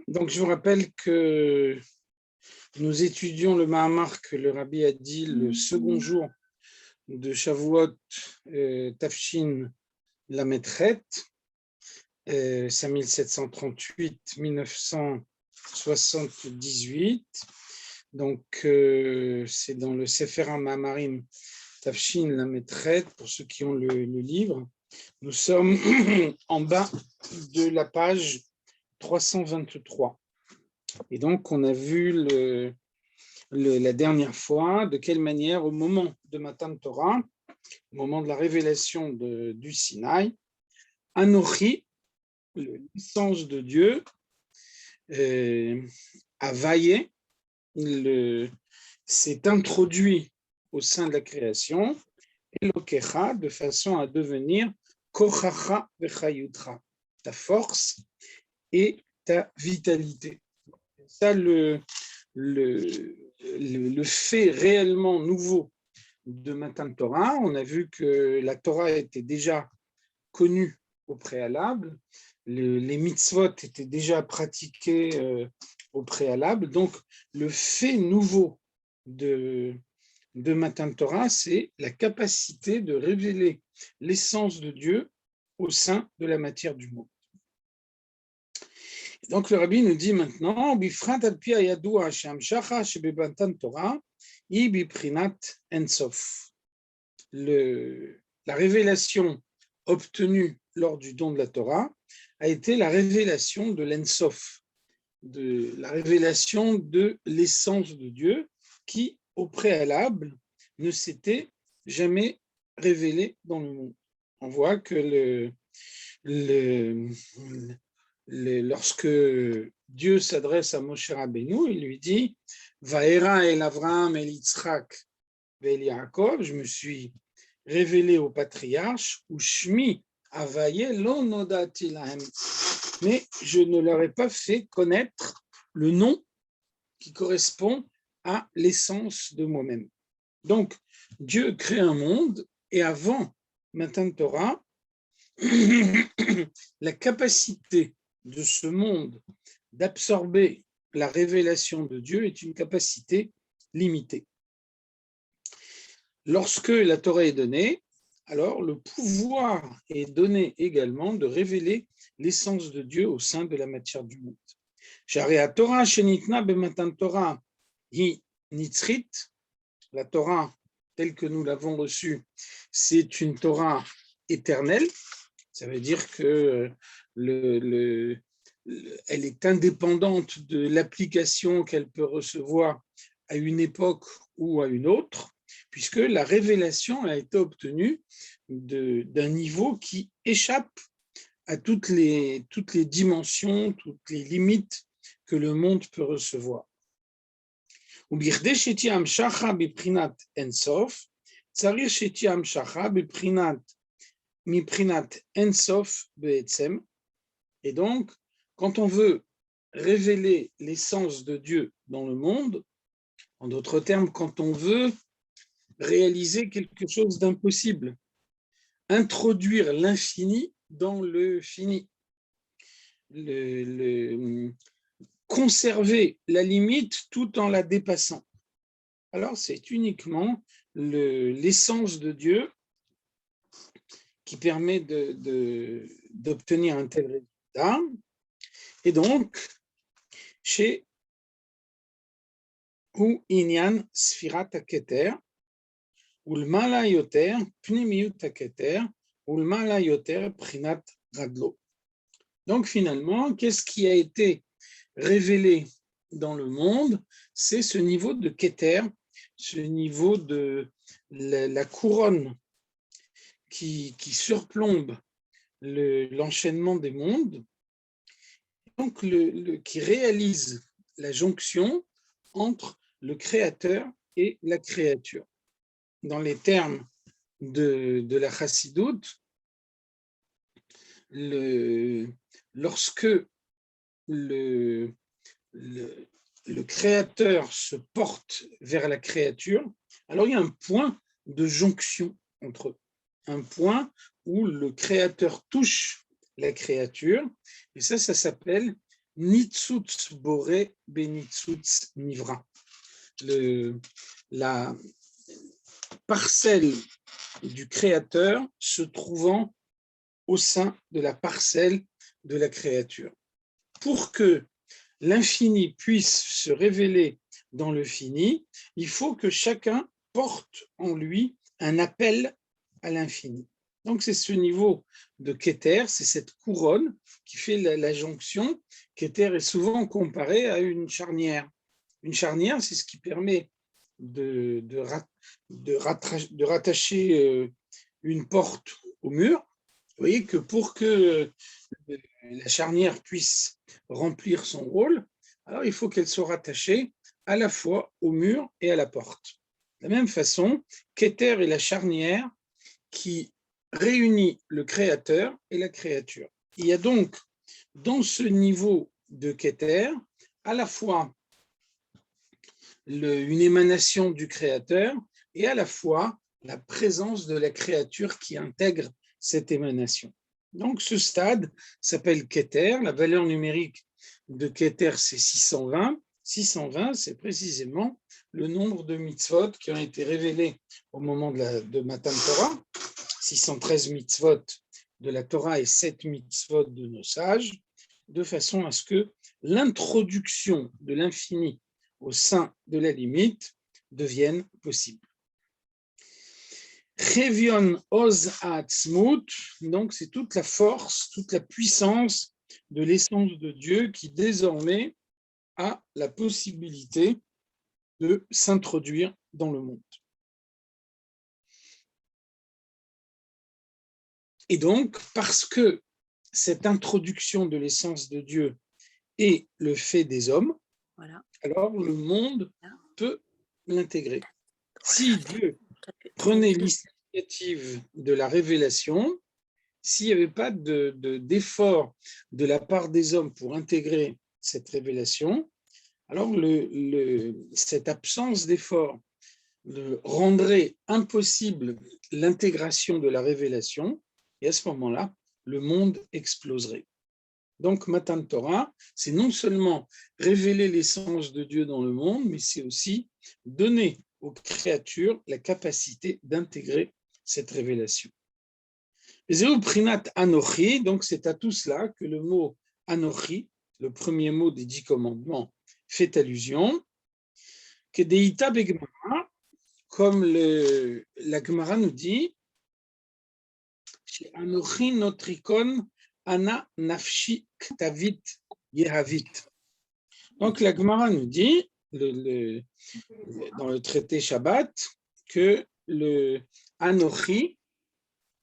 Donc, je vous rappelle que nous étudions le Mahamar que le Rabbi a dit le second jour de Shavuot Tafshin Lametret, 5738-1978. Donc, c'est dans le Sefer HaMaamarim Tafshin Lametret, pour ceux qui ont le livre. Nous sommes en bas de la page 323. Et donc, on a vu la dernière fois de quelle manière, au moment de Matan Torah, au moment de la révélation du Sinaï, Anochi, l'essence de Dieu, Havaye, s'est introduit au sein de la création, Elokecha, de façon à devenir Kochacha vechayutra, ta force et ta vitalité. Ça, le fait réellement nouveau de Matan Torah. On a vu que la Torah était déjà connue au préalable, les mitzvot étaient déjà pratiqués au préalable. Donc, le fait nouveau de Matan Torah, c'est la capacité de révéler l'essence de Dieu au sein de la matière du monde. Donc le Rabbi nous dit maintenant, la révélation obtenue lors du don de la Torah a été la révélation de l'Ensof, de la révélation de l'essence de Dieu qui, au préalable, ne s'était jamais révélée dans le monde. On voit que lorsque Dieu s'adresse à Moshe Rabbeinu, il lui dit « Vaera el Avraham el Yitzhak vel Yaakov » je me suis révélé au patriarche, ou Shmi Avaye lo nodati lahem, mais je ne leur ai pas fait connaître le nom qui correspond à l'essence de moi-même. Donc, Dieu crée un monde, et avant Matan Torah, la capacité de ce monde d'absorber la révélation de Dieu est une capacité limitée. Lorsque la Torah est donnée, alors le pouvoir est donné également de révéler l'essence de Dieu au sein de la matière du monde. La Torah telle que nous l'avons reçue, c'est une Torah éternelle. Ça veut dire que elle est indépendante de l'application qu'elle peut recevoir à une époque ou à une autre, puisque la révélation a été obtenue d'un niveau qui échappe à toutes les dimensions, toutes les limites que le monde peut recevoir. Et donc, quand on veut révéler l'essence de Dieu dans le monde, en d'autres termes, quand on veut réaliser quelque chose d'impossible, introduire l'infini dans le fini, conserver la limite tout en la dépassant. Alors, c'est uniquement l'essence de Dieu qui permet d'obtenir un tel résultat. Et donc, chez ou Inyan Sfirat HaKeter, ou le Mala Yoter, Pnimiyut HaKeter, ou le Mala Yoter, Prinat Radlo. Donc, finalement, qu'est-ce qui a été révélé dans le monde? C'est ce niveau de Keter, ce niveau de la couronne qui surplombe l'enchaînement des mondes, donc qui réalise la jonction entre le créateur et la créature. Dans les termes de la chassidoute, lorsque le créateur se porte vers la créature, alors il y a un point de jonction entre eux, un point où le créateur touche la créature, et ça s'appelle Nitzutz boré benitzutz nivra. La parcelle du Créateur se trouvant au sein de la parcelle de la créature. Pour que l'infini puisse se révéler dans le fini, il faut que chacun porte en lui un appel à l'infini. Donc c'est ce niveau de Keter, c'est cette couronne qui fait la jonction. Keter est souvent comparé à une charnière. Une charnière, c'est ce qui permet de rattacher une porte au mur. Vous voyez que pour que la charnière puisse remplir son rôle, alors il faut qu'elle soit rattachée à la fois au mur et à la porte. De la même façon, Keter est la charnière qui réunit le créateur et la créature. Il y a donc dans ce niveau de Keter à la fois une émanation du créateur et à la fois la présence de la créature qui intègre cette émanation. Donc ce stade s'appelle Keter, la valeur numérique de Keter c'est 620. 620, c'est précisément le nombre de mitzvot qui ont été révélés au moment de Matan Torah. 613 mitzvot de la Torah et 7 mitzvot de nos sages, de façon à ce que l'introduction de l'infini au sein de la limite devienne possible. Chevion oz ha'atzmut, donc c'est toute la force, toute la puissance de l'essence de Dieu qui désormais a la possibilité de s'introduire dans le monde. Et donc, parce que cette introduction de l'essence de Dieu est le fait des hommes, voilà, alors le monde peut l'intégrer. Si Dieu prenait l'initiative de la révélation, s'il n'y avait pas d'effort de la part des hommes pour intégrer cette révélation, alors cette absence d'effort rendrait impossible l'intégration de la révélation, et à ce moment-là, le monde exploserait. Donc, Matan Torah, c'est non seulement révéler l'essence de Dieu dans le monde, mais c'est aussi donner aux créatures la capacité d'intégrer cette révélation. Prinat Anochi, donc c'est à tout cela que le mot Anochi, le premier mot des 10 commandements, fait allusion. Que Deïta Begmara, comme la Gemara nous dit, Anochi notrikon ana nafshi ktavit yehavit. Donc la Gemara nous dit, dans le traité Shabbat, que le Anochi,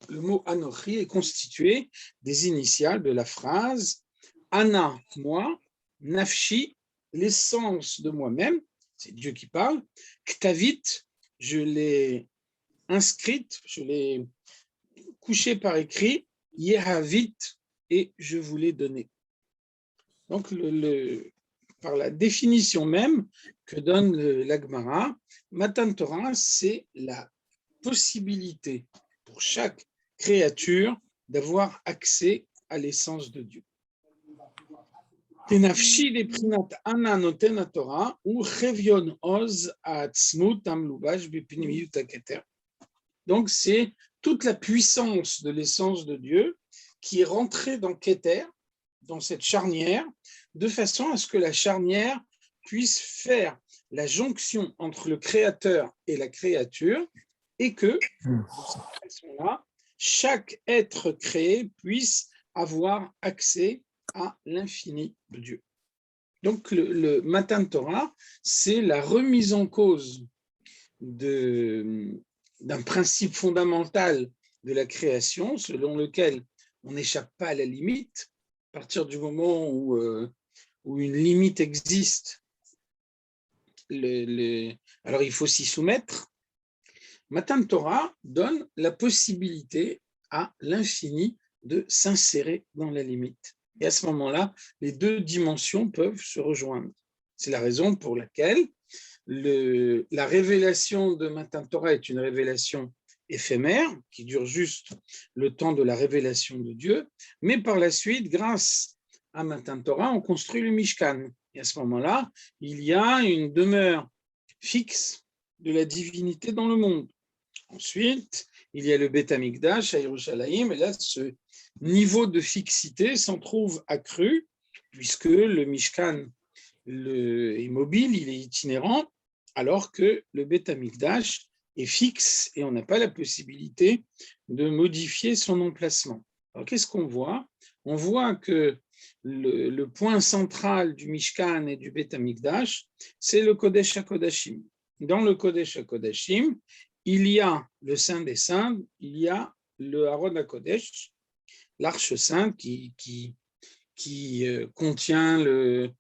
le mot Anochi est constitué des initiales de la phrase Ana, moi, Nafshi, l'essence de moi-même, c'est Dieu qui parle, Ktavit, je l'ai inscrite, je l'ai couchée par écrit, Yehavit, et je vous l'ai donnée. Donc, par la définition même que donne la Gemara, Matan Torah, c'est la possibilité pour chaque créature d'avoir accès à l'essence de Dieu. Tenafshi le prinat ana noten Torah ou chevion oz ha'atzmut amlubash bepnimiyut haketer. Donc c'est toute la puissance de l'essence de Dieu qui est rentrée dans Keter, dans cette charnière, de façon à ce que la charnière puisse faire la jonction entre le créateur et la créature, et que, de cette façon-là, chaque être créé puisse avoir accès à l'infini de Dieu. Donc le Matan Torah, c'est la remise en cause d'un principe fondamental de la création, selon lequel on n'échappe pas à la limite. À partir du moment où une limite existe, alors il faut s'y soumettre. Matan Torah donne la possibilité à l'infini de s'insérer dans la limite. Et à ce moment-là, les deux dimensions peuvent se rejoindre. C'est la raison pour laquelle la révélation de Matan Torah est une révélation éphémère, qui dure juste le temps de la révélation de Dieu, mais par la suite, grâce à Matan Torah, on construit le Mishkan. Et à ce moment-là, il y a une demeure fixe de la divinité dans le monde. Ensuite, il y a le Beth Amikdash à Yerushalayim, et là, ce niveau de fixité s'en trouve accru, puisque le Mishkan est mobile, il est itinérant, alors que le Beth Amikdash est fixe et on n'a pas la possibilité de modifier son emplacement. Alors, qu'est-ce qu'on voit? On voit que le point central du Mishkan et du Beth Amikdash, c'est le Kodesh HaKodashim. Dans le Kodesh HaKodashim, il y a le Saint des Saints, il y a le Aron HaKodesh, l'Arche Sainte qui contient les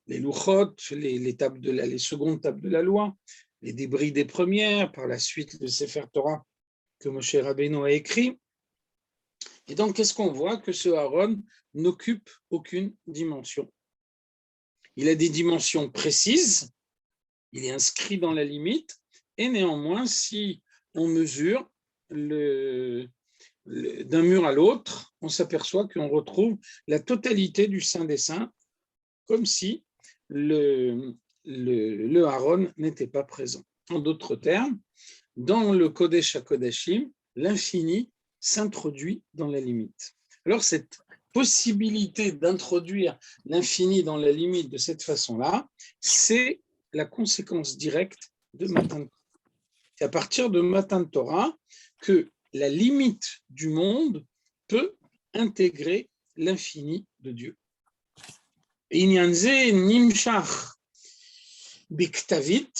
louchot, les secondes tables de la loi, les débris des premières, par la suite le Sefer Torah que Moshe Rabbeinu a écrit. Et donc, qu'est-ce qu'on voit? Que ce Aaron n'occupe aucune dimension. Il a des dimensions précises, il est inscrit dans la limite, et néanmoins, si on mesure d'un mur à l'autre, on s'aperçoit qu'on retrouve la totalité du Saint des Saints, comme si le Aaron n'était pas présent. En d'autres termes, dans le Kodesh HaKodashim, l'infini s'introduit dans la limite. Alors, cette possibilité d'introduire l'infini dans la limite de cette façon-là, c'est la conséquence directe de Matan Torah. C'est à partir de Matan Torah que la limite du monde peut intégrer l'infini de Dieu. Inyanze nimshach biktavit.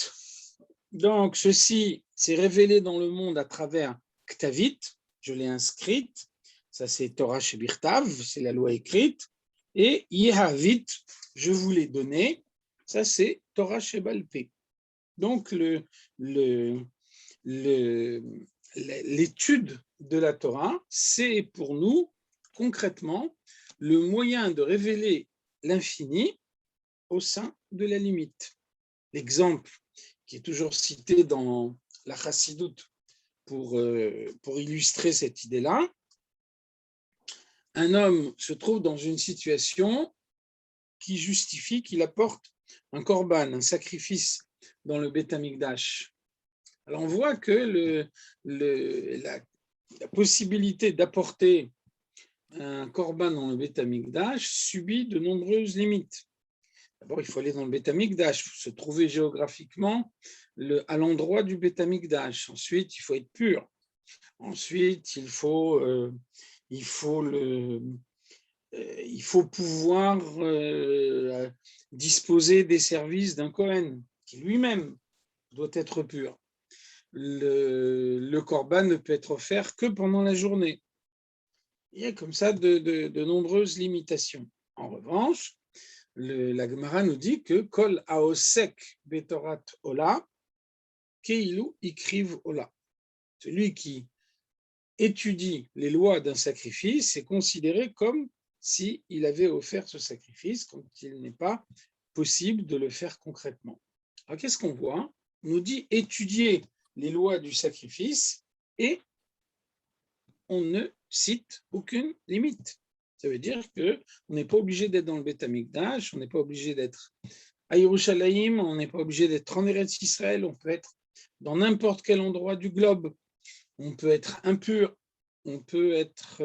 Donc, ceci s'est révélé dans le monde à travers Ktavit, je l'ai inscrite, ça c'est Torah Shebirtav, c'est la loi écrite, et Yehavit, je vous l'ai donné, ça c'est Torah Shebalpé. Donc, l'étude de la Torah, c'est pour nous, concrètement, le moyen de révéler l'infini au sein de la limite. L'exemple qui est toujours cité dans la Chassidoute pour illustrer cette idée-là, un homme se trouve dans une situation qui justifie qu'il apporte un korban, un sacrifice dans le Beth Amikdash. Alors on voit que la possibilité d'apporter un korban dans le Beth Amikdash subit de nombreuses limites. D'abord, il faut aller dans le Beth Amikdash, il faut se trouver géographiquement à l'endroit du Beth Amikdash. Ensuite, il faut être pur. Ensuite, il faut pouvoir disposer des services d'un Kohen, qui lui-même doit être pur. Le korban ne peut être offert que pendant la journée. Il y a comme ça de nombreuses limitations. En revanche, la Gemara nous dit que Kol Aosek Betorat Ola, Keilu Ikriv Ola. Celui qui étudie les lois d'un sacrifice est considéré comme s'il avait offert ce sacrifice, quand il n'est pas possible de le faire concrètement. Alors qu'est-ce qu'on voit? On nous dit étudier les lois du sacrifice et on ne cite aucune limite. Ça veut dire qu'on n'est pas obligé d'être dans le Beth Amikdash, on n'est pas obligé d'être à Yerushalayim, on n'est pas obligé d'être en Eretz Israël, on peut être dans n'importe quel endroit du globe, on peut être impur, on peut être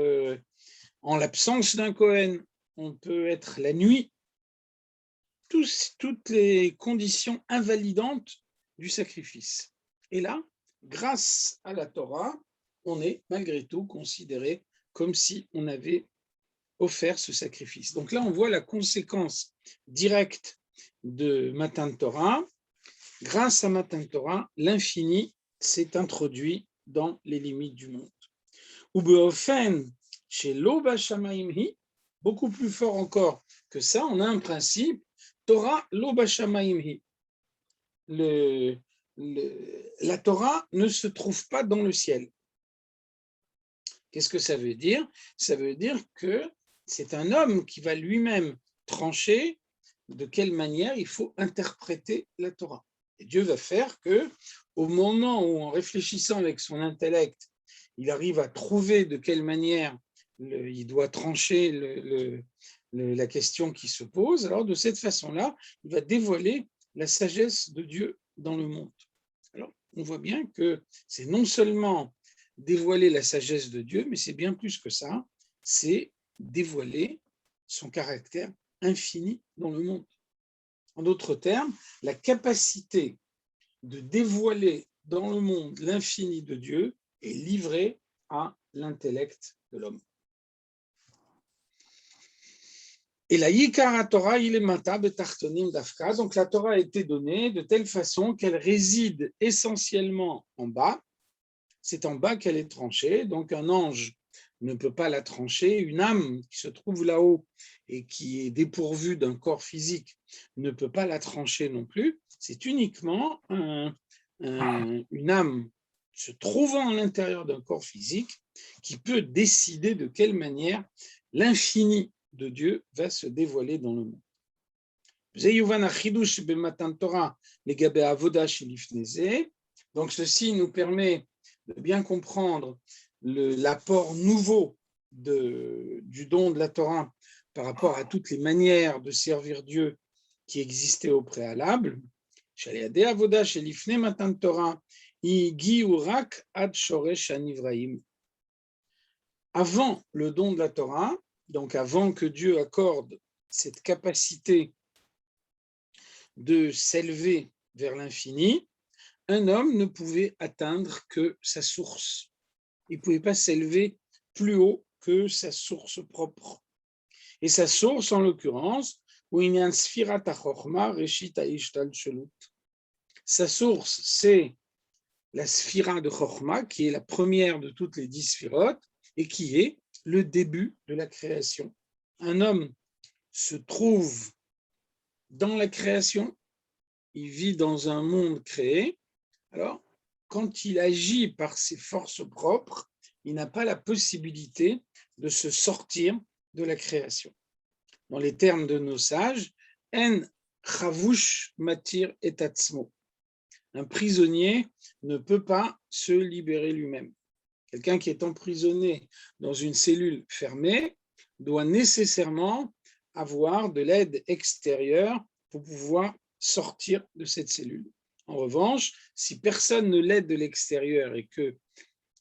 en l'absence d'un Kohen, on peut être la nuit, toutes les conditions invalidantes du sacrifice. Et là, grâce à la Torah, on est malgré tout considéré comme si on avait offert ce sacrifice. Donc là, on voit la conséquence directe de Matan Torah. Grâce à Matan Torah, l'infini s'est introduit dans les limites du monde. Ubeofen chez l'Oba Shamaim hi, beaucoup plus fort encore que ça, on a un principe, Torah l'Oba Shamaim hi. La Torah ne se trouve pas dans le ciel. Qu'est-ce que ça veut dire? Ça veut dire que c'est un homme qui va lui-même trancher de quelle manière il faut interpréter la Torah. Et Dieu va faire que, au moment où, en réfléchissant avec son intellect, il arrive à trouver de quelle manière il doit trancher la question qui se pose. Alors, de cette façon-là, il va dévoiler la sagesse de Dieu dans le monde. Alors, on voit bien que c'est non seulement dévoiler la sagesse de Dieu, mais c'est bien plus que ça, c'est dévoiler son caractère infini dans le monde. En d'autres termes, la capacité de dévoiler dans le monde l'infini de Dieu est livrée à l'intellect de l'homme. Et la Yikara Torah, il est mata betartonim dafka. Donc la Torah a été donnée de telle façon qu'elle réside essentiellement en bas. C'est en bas qu'elle est tranchée. Donc un ange ne peut pas la trancher. Une âme qui se trouve là-haut et qui est dépourvue d'un corps physique ne peut pas la trancher non plus. C'est uniquement une âme se trouvant à l'intérieur d'un corps physique qui peut décider de quelle manière l'infini de Dieu va se dévoiler dans le monde. Donc ceci nous permet de bien comprendre l'apport nouveau du don de la Torah par rapport à toutes les manières de servir Dieu qui existaient au préalable. Avant le don de la Torah, donc avant que Dieu accorde cette capacité de s'élever vers l'infini, un homme ne pouvait atteindre que sa source. Il ne pouvait pas s'élever plus haut que sa source propre. Et sa source, en l'occurrence, sa source, c'est la sphira de Chokhmah, qui est la première de toutes les 10 sphirotes, et qui est le début de la création. Un homme se trouve dans la création, il vit dans un monde créé. Alors, quand il agit par ses forces propres, il n'a pas la possibilité de se sortir de la création. Dans les termes de nos sages, en chavush matir et atzmo. Un prisonnier ne peut pas se libérer lui-même. Quelqu'un qui est emprisonné dans une cellule fermée doit nécessairement avoir de l'aide extérieure pour pouvoir sortir de cette cellule. En revanche, si personne ne l'aide de l'extérieur et que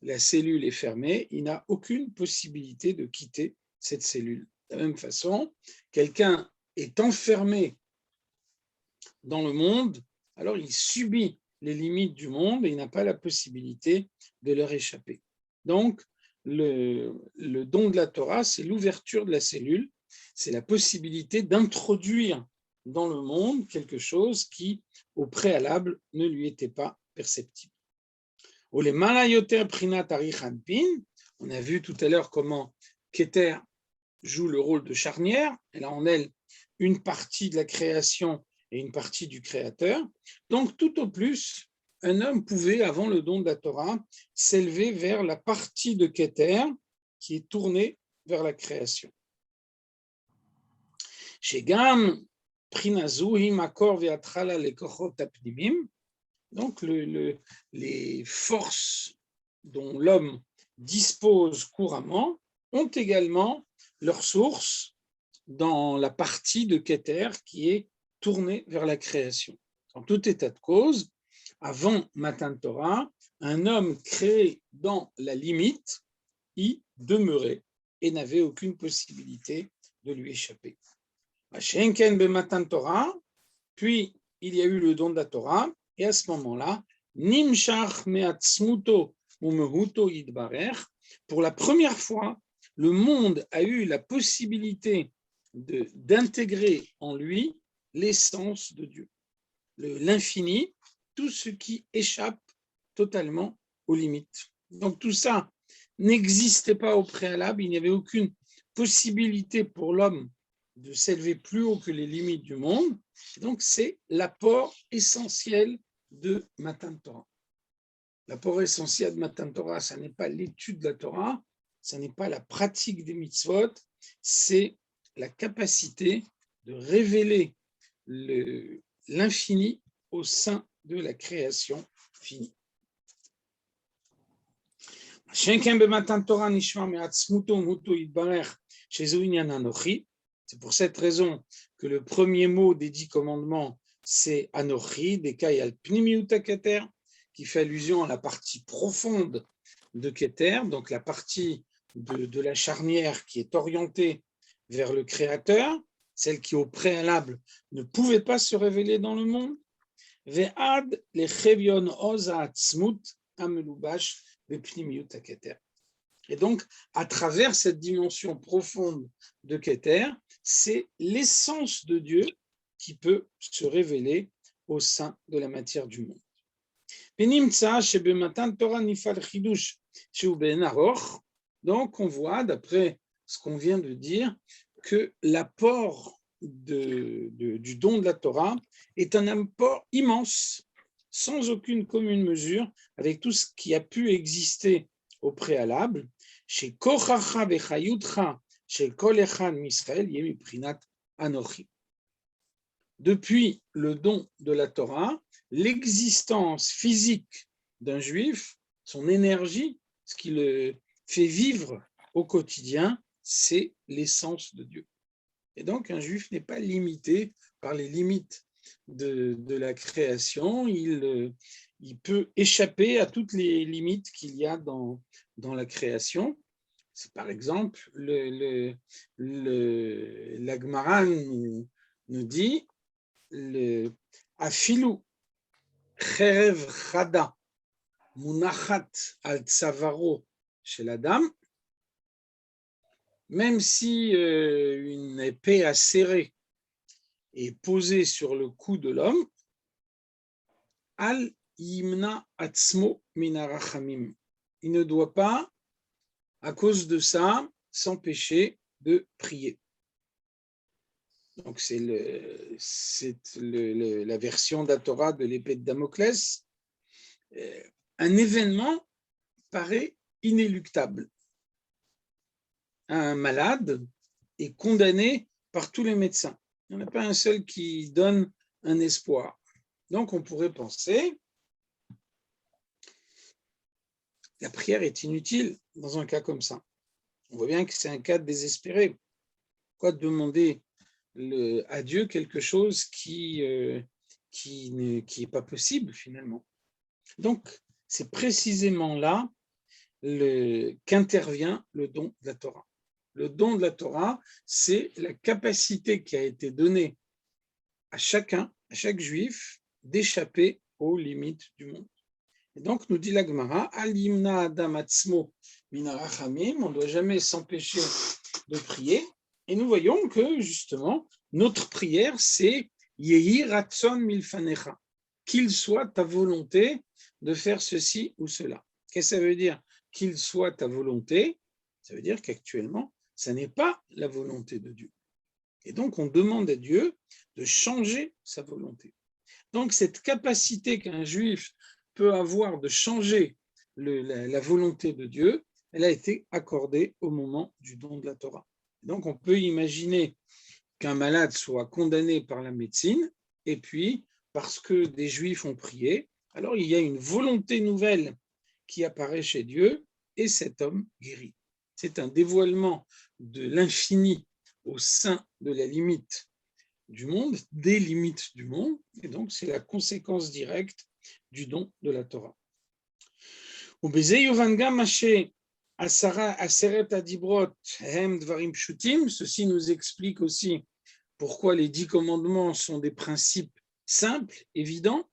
la cellule est fermée, il n'a aucune possibilité de quitter cette cellule. De la même façon, quelqu'un est enfermé dans le monde, alors il subit les limites du monde et il n'a pas la possibilité de leur échapper. Donc, le don de la Torah, c'est l'ouverture de la cellule, c'est la possibilité d'introduire dans le monde quelque chose qui, au préalable, ne lui était pas perceptible. On a vu tout à l'heure comment Keter joue le rôle de charnière. Elle a en elle une partie de la création et une partie du créateur. Donc, tout au plus, un homme pouvait, avant le don de la Torah, s'élever vers la partie de Keter qui est tournée vers la création. Shegam prinazuhi makor ve'atchala lekochot apnimim. Donc, les forces dont l'homme dispose couramment ont également leur source dans la partie de Keter qui est tournée vers la création. En tout état de cause, avant Matan Torah, un homme créé dans la limite y demeurait et n'avait aucune possibilité de lui échapper. Puis il y a eu le don de la Torah, et à ce moment-là, Nimshach me'atzmuto u'mehuto yidbarer, pour la première fois, le monde a eu la possibilité d'intégrer en lui l'essence de Dieu, l'infini, tout ce qui échappe totalement aux limites. Donc tout ça n'existait pas au préalable, il n'y avait aucune possibilité pour l'homme de s'élever plus haut que les limites du monde. Donc c'est l'apport essentiel de Matan Torah. L'apport essentiel de Matan Torah, ce n'est pas l'étude de la Torah, ce n'est pas la pratique des mitzvot, c'est la capacité de révéler l'infini au sein de la création finie. C'est pour cette raison que le premier mot des 10 commandements, c'est Anochi, Dekai al Pnimiuta Keter, qui fait allusion à la partie profonde de Keter, donc la partie de la charnière qui est orientée vers le Créateur, celle qui au préalable ne pouvait pas se révéler dans le monde. Ve'ad lechevion oza atzmut amelubash bepnimiuta Keter. Et donc, à travers cette dimension profonde de Keter, c'est l'essence de Dieu qui peut se révéler au sein de la matière du monde. Donc, on voit, d'après ce qu'on vient de dire, que l'apport du don de la Torah est un apport immense, sans aucune commune mesure, avec tout ce qui a pu exister au préalable. Chez Kochacha Bechayutcha, chez Kol Echad Misraël, Yemi Prinat Anochi. Depuis le don de la Torah, l'existence physique d'un juif, son énergie, ce qui le fait vivre au quotidien, c'est l'essence de Dieu. Et donc, un juif n'est pas limité par les limites de la création, il peut échapper à toutes les limites qu'il y a dans la création. C'est par exemple, la Gemara nous dit Afilu cherev chada munachat al tzavaro chez la dame, même si une épée acérée est posée sur le cou de l'homme, al yimna atzmo minarachamim. Il ne doit pas, à cause de ça, s'empêcher de prier. Donc, c'est la version d'Atora de l'épée de Damoclès. Un événement paraît inéluctable. Un malade est condamné par tous les médecins. Il n'y en a pas un seul qui donne un espoir. Donc, on pourrait penser que la prière est inutile dans un cas comme ça. On voit bien que c'est un cas désespéré. Pourquoi demander à Dieu quelque chose qui n'est pas possible finalement? Donc, c'est précisément là qu'intervient le don de la Torah. Le don de la Torah, c'est la capacité qui a été donnée à chaque juif, d'échapper aux limites du monde. Et donc, nous dit la Gemara, Alimna Adam Atzmo Minarachamim, on ne doit jamais s'empêcher de prier. Et nous voyons que, justement, notre prière, c'est Yehi Ratson Milfanecha, qu'il soit ta volonté de faire ceci ou cela. Qu'est-ce que ça veut dire qu'il soit ta volonté? Ça veut dire qu'actuellement, ça n'est pas la volonté de Dieu. Et donc, on demande à Dieu de changer sa volonté. Donc, cette capacité qu'un juif peut avoir de changer la volonté de Dieu, elle a été accordée au moment du don de la Torah. Donc, on peut imaginer qu'un malade soit condamné par la médecine, et puis, parce que des juifs ont prié, alors il y a une volonté nouvelle qui apparaît chez Dieu, et cet homme guérit. C'est un dévoilement de l'infini au sein de la limite du monde, des limites du monde, et donc c'est la conséquence directe du don de la Torah. Ceci nous explique aussi pourquoi les 10 commandements sont des principes simples, évidents.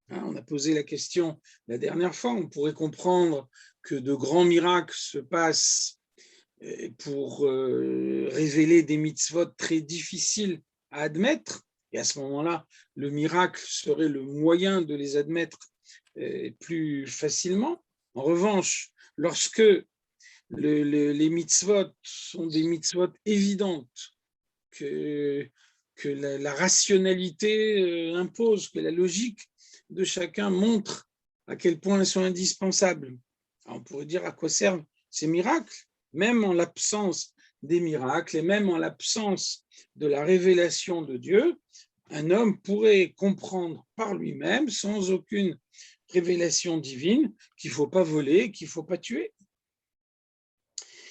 On a posé la question la dernière fois, on pourrait comprendre que de grands miracles se passent pour révéler des mitzvot très difficiles à admettre, et à ce moment-là, le miracle serait le moyen de les admettre plus facilement. En revanche, lorsque les mitzvot sont des mitzvot évidentes, que la rationalité impose, que la logique de chacun montre à quel point elles sont indispensables. Alors on pourrait dire à quoi servent ces miracles, même en l'absence des miracles et même en l'absence de la révélation de Dieu, un homme pourrait comprendre par lui-même, sans aucune révélation divine, qu'il ne faut pas voler, qu'il ne faut pas tuer.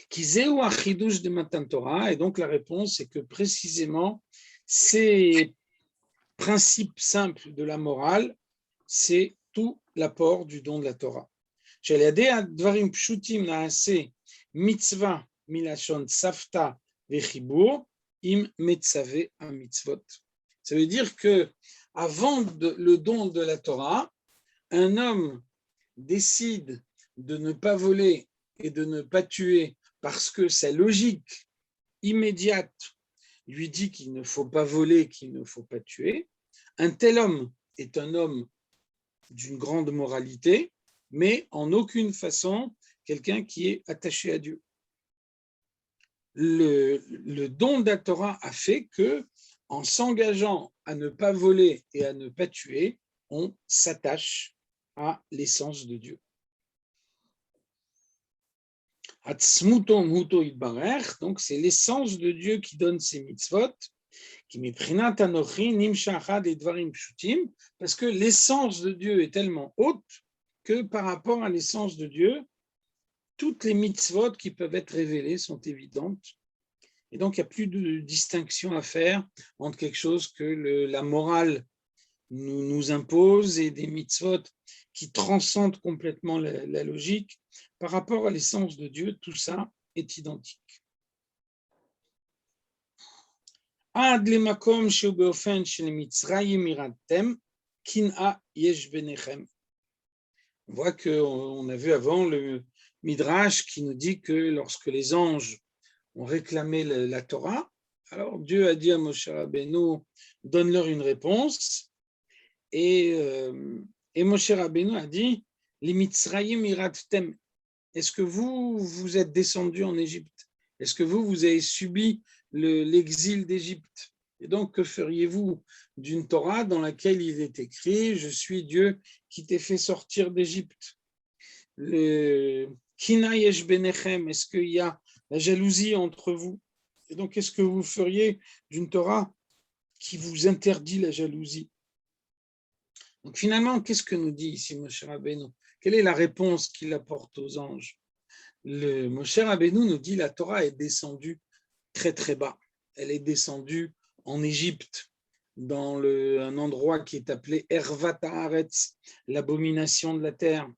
Kizeu achidush de Matan Torah, et donc la réponse est que précisément ces principes simples de la morale, c'est tout l'apport du don de la Torah. Shelayadea dvarim pshutim naase mitzvah milashon safta vechibur im metzave a mitzvot. Ça veut dire que avant le don de la Torah, un homme décide de ne pas voler et de ne pas tuer parce que sa logique immédiate lui dit qu'il ne faut pas voler, qu'il ne faut pas tuer, un tel homme est un homme d'une grande moralité, mais en aucune façon quelqu'un qui est attaché à Dieu. Le don de la Torah a fait que, en s'engageant à ne pas voler et à ne pas tuer, on s'attache à l'essence de Dieu. Donc c'est l'essence de Dieu qui donne ses mitzvot, parce que l'essence de Dieu est tellement haute que par rapport à l'essence de Dieu, toutes les mitzvot qui peuvent être révélées sont évidentes. Et donc, il n'y a plus de distinction à faire entre quelque chose que la morale nous impose et des mitzvot qui transcendent complètement la logique. Par rapport à l'essence de Dieu, tout ça est identique. Ad lemakom shebeofen shel mitzrayim iradtem kin'a yesh benechem. On voit qu'on a vu avant le Midrash qui nous dit que lorsque les anges ont réclamé la Torah, alors Dieu a dit à Moshe Rabbeinu, donne-leur une réponse, et Moshe Rabbeinu a dit, les Mitzrayim iradtem, est-ce que vous êtes descendus en Égypte? Est-ce que vous avez subi l'exil d'Égypte? Et donc, que feriez-vous d'une Torah dans laquelle il est écrit, je suis Dieu qui t'ai fait sortir d'Égypte? Kina yesh benechem, est-ce qu'il y a la jalousie entre vous? Et donc, qu'est-ce que vous feriez d'une Torah qui vous interdit la jalousie? Donc, finalement, qu'est-ce que nous dit ici Moshe Rabbeinu? Quelle est la réponse qu'il apporte aux anges? Moshe Rabbeinu nous dit la Torah est descendue très très bas. Elle est descendue en Égypte, dans un endroit qui est appelé Ervat Haaretz, l'abomination de la terre.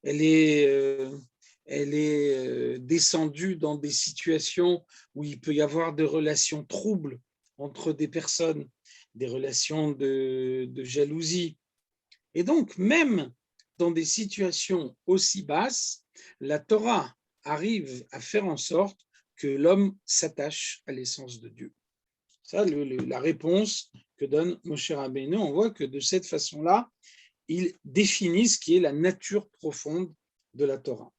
Elle est descendue dans des situations où il peut y avoir des relations troubles entre des personnes, des relations de jalousie. Et donc, même dans des situations aussi basses, la Torah arrive à faire en sorte que l'homme s'attache à l'essence de Dieu. Ça, la réponse que donne Moshe Rabbeinu, on voit que de cette façon-là, il définit ce qui est la nature profonde de la Torah.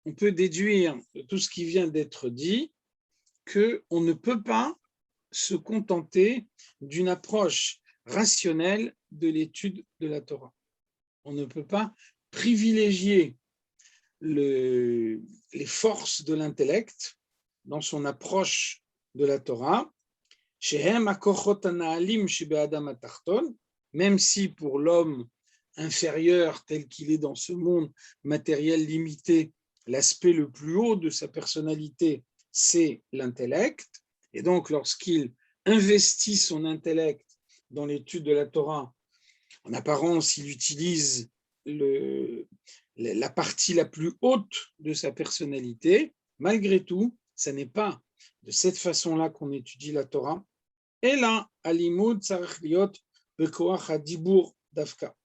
On peut déduire de tout ce qui vient d'être dit qu'on ne peut pas se contenter d'une approche rationnelle de l'étude de la Torah. On ne peut pas privilégier les forces de l'intellect dans son approche de la Torah, même si pour l'homme inférieur tel qu'il est dans ce monde matériel limité, l'aspect le plus haut de sa personnalité, c'est l'intellect. Et donc, lorsqu'il investit son intellect dans l'étude de la Torah, en apparence, il utilise la partie la plus haute de sa personnalité. Malgré tout, ce n'est pas de cette façon-là qu'on étudie la Torah. Et là, alimud tzarich liot bekoach hadibur dafka.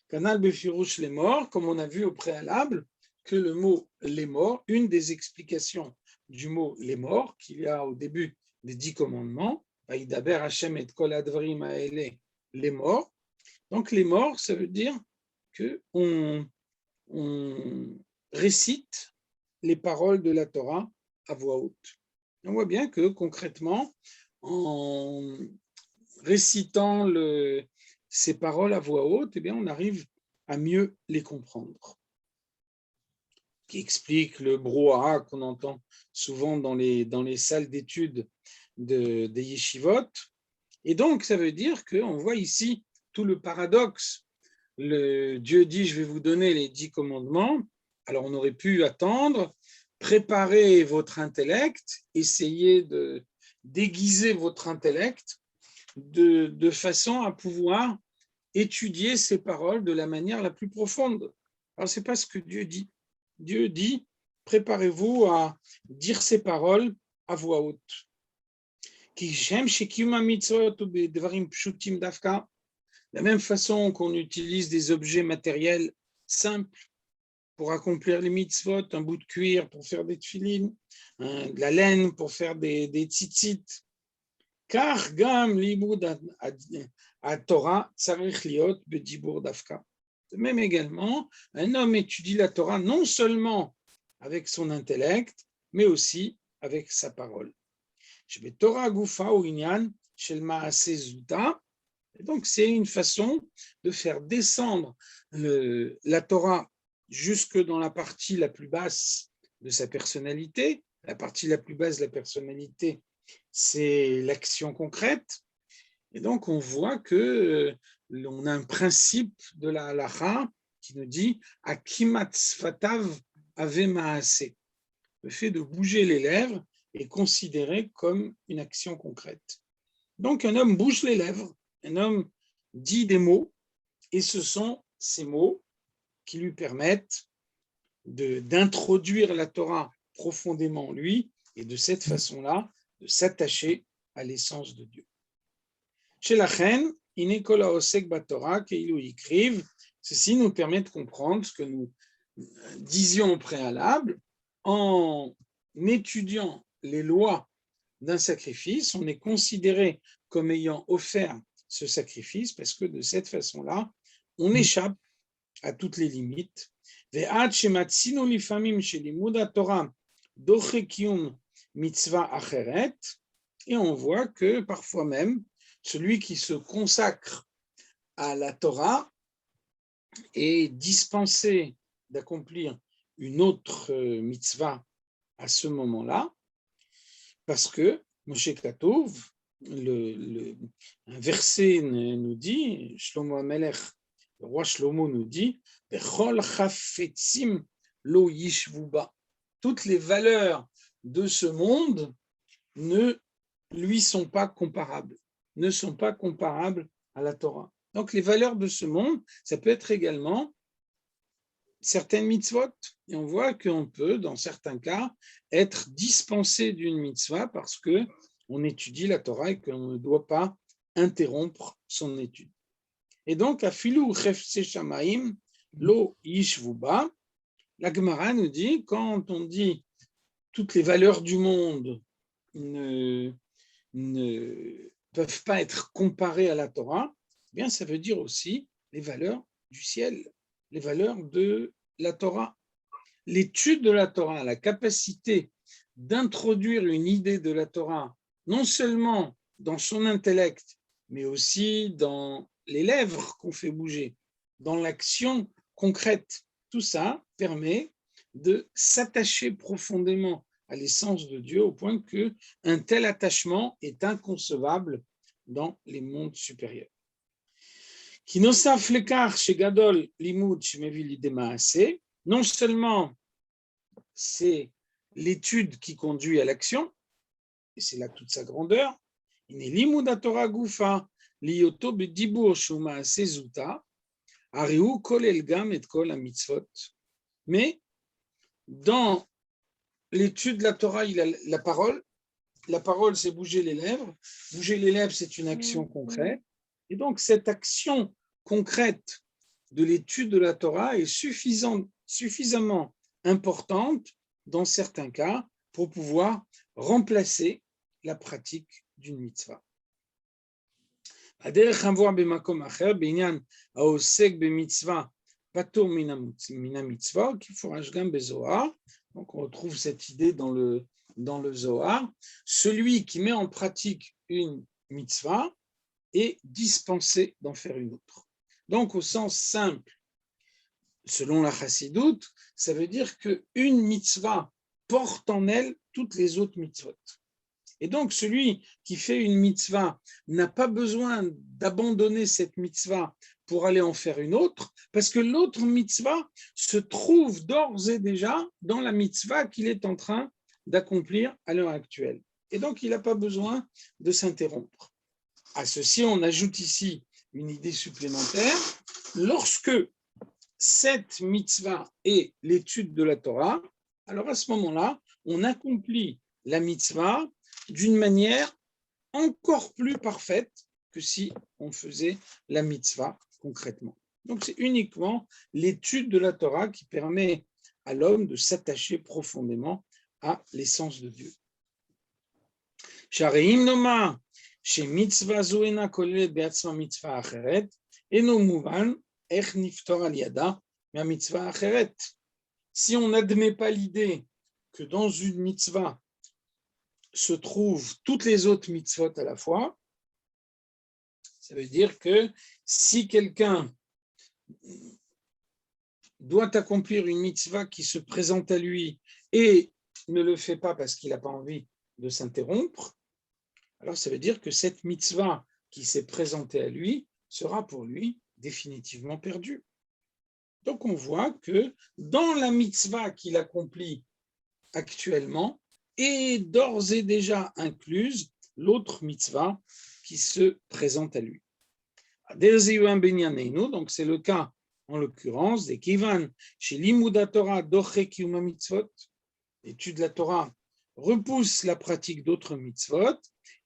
Kanal befirouche les morts, comme on a vu au préalable, que le mot les morts, une des explications du mot les morts qu'il y a au début des 10 commandements, Vaïdaber Hashem et kol advarim haele, les morts. Donc les morts, ça veut dire qu'on récite les paroles de la Torah à voix haute. On voit bien que concrètement, en récitant ces paroles à voix haute, eh bien, on arrive à mieux les comprendre. Qui explique le brouhaha qu'on entend souvent dans les salles d'études des yeshivot. Et donc, ça veut dire qu'on voit ici tout le paradoxe. Dieu dit, je vais vous donner les 10 commandements. Alors on aurait pu attendre, préparer votre intellect, essayer de déguiser votre intellect de façon à pouvoir étudier ces paroles de la manière la plus profonde. Alors ce n'est pas ce que Dieu dit. Dieu dit, préparez-vous à dire ces paroles à voix haute. De la même façon qu'on utilise des objets matériels simples pour accomplir les mitzvot, un bout de cuir pour faire des tefilines, de la laine pour faire des tzitzit. Car gam limud à Torah tzarich liot bedibur dafka. De même également, un homme étudie la Torah non seulement avec son intellect, mais aussi avec sa parole. Torah gufa ou inyan shel maaseh zuta. Et donc, c'est une façon de faire descendre la Torah jusque dans la partie la plus basse de sa personnalité. La partie la plus basse de la personnalité, c'est l'action concrète. Et donc, on voit que on a un principe de la halacha qui nous dit « Akimat sfatav ave maaseh ». Le fait de bouger les lèvres est considéré comme une action concrète. Donc, un homme bouge les lèvres, un homme dit des mots, et ce sont ces mots qui lui permettent d'introduire la Torah profondément en lui, et de cette façon-là, de s'attacher à l'essence de Dieu. Chez la reine, Inekola Osek Batora, qu'ils écrivent, ceci nous permet de comprendre ce que nous disions au préalable. En étudiant les lois d'un sacrifice, on est considéré comme ayant offert ce sacrifice parce que de cette façon-là, on échappe à toutes les limites. Et on voit que parfois même, celui qui se consacre à la Torah est dispensé d'accomplir une autre mitzvah à ce moment-là, parce que Moshe Katouv, un verset nous dit, Shlomo HaMelech, le roi Shlomo nous dit, Bechol chafetzim lo yishvu ba. Toutes les valeurs de ce monde ne lui sont pas comparables, ne sont pas comparables à la Torah. Donc les valeurs de ce monde, ça peut être également certaines mitzvot. Et on voit qu'on peut, dans certains cas, être dispensé d'une mitzvah parce qu'on étudie la Torah et qu'on ne doit pas interrompre son étude. Et donc, afilu chefse shamaim lo yishvu ba, la Gemara nous dit, quand on dit toutes les valeurs du monde ne peuvent pas être comparées à la Torah, eh bien, ça veut dire aussi les valeurs du ciel, les valeurs de la Torah. L'étude de la Torah, la capacité d'introduire une idée de la Torah, non seulement dans son intellect, mais aussi dans les lèvres qu'on fait bouger, dans l'action concrète. Tout ça permet de s'attacher profondément à l'essence de Dieu au point qu'un tel attachement est inconcevable dans les mondes supérieurs. Non seulement c'est l'étude qui conduit à l'action, et c'est là toute sa grandeur, mais dans l'étude de la Torah, il a la parole. La parole, c'est bouger les lèvres. Bouger les lèvres, c'est une action concrète. Et donc, cette action concrète de l'étude de la Torah est suffisamment importante, dans certains cas, pour pouvoir remplacer la pratique d'une mitzvah. הדרך המבואר במקום אחר, בעניין העוסק במצווה פטור מן המצווה, כפורש גם בזוהר. Donc, on retrouve cette idée dans le Zohar. Celui qui met en pratique une mitzvah est dispensé d'en faire une autre. Donc, au sens simple, selon la chassidoute, ça veut dire qu'une mitzvah porte en elle toutes les autres mitzvot. Et donc, celui qui fait une mitzvah n'a pas besoin d'abandonner cette mitzvah pour aller en faire une autre, parce que l'autre mitzvah se trouve d'ores et déjà dans la mitzvah qu'il est en train d'accomplir à l'heure actuelle. Et donc, il n'a pas besoin de s'interrompre. À ceci, on ajoute ici une idée supplémentaire. Lorsque cette mitzvah est l'étude de la Torah, alors à ce moment-là, on accomplit la mitzvah d'une manière encore plus parfaite que si on faisait la mitzvah concrètement. Donc c'est uniquement l'étude de la Torah qui permet à l'homme de s'attacher profondément à l'essence de Dieu. שהרי אם נאמר שמצווה זו אינה כוללת בעצמה מצווה אחרת, אינו מובן איך נפטור על ידה מהמצווה האחרת. Si on n'admet pas l'idée que dans une mitzvah se trouvent toutes les autres mitzvot à la fois, ça veut dire que si quelqu'un doit accomplir une mitzvah qui se présente à lui et ne le fait pas parce qu'il n'a pas envie de s'interrompre, alors ça veut dire que cette mitzvah qui s'est présentée à lui sera pour lui définitivement perdue. Donc on voit que dans la mitzvah qu'il accomplit actuellement est d'ores et déjà incluse l'autre mitzvah qui se présente à lui. Donc c'est le cas en l'occurrence des Kivan chez Limuda Torah Doche Kiyuma Mitzvot. L'étude de la Torah repousse la pratique d'autres mitzvot.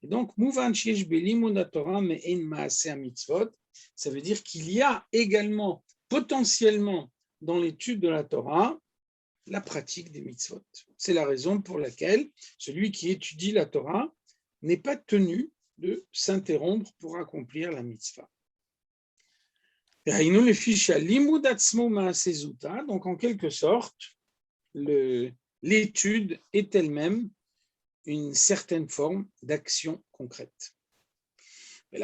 Et donc, Mouvan Shiesh Belimuda Torah Me'en Maaseh Mitzvot, ça veut dire qu'il y a également potentiellement dans l'étude de la Torah la pratique des mitzvot. C'est la raison pour laquelle celui qui étudie la Torah n'est pas tenu de s'interrompre pour accomplir la mitzvah. Donc, en quelque sorte, l'étude est elle-même une certaine forme d'action concrète. De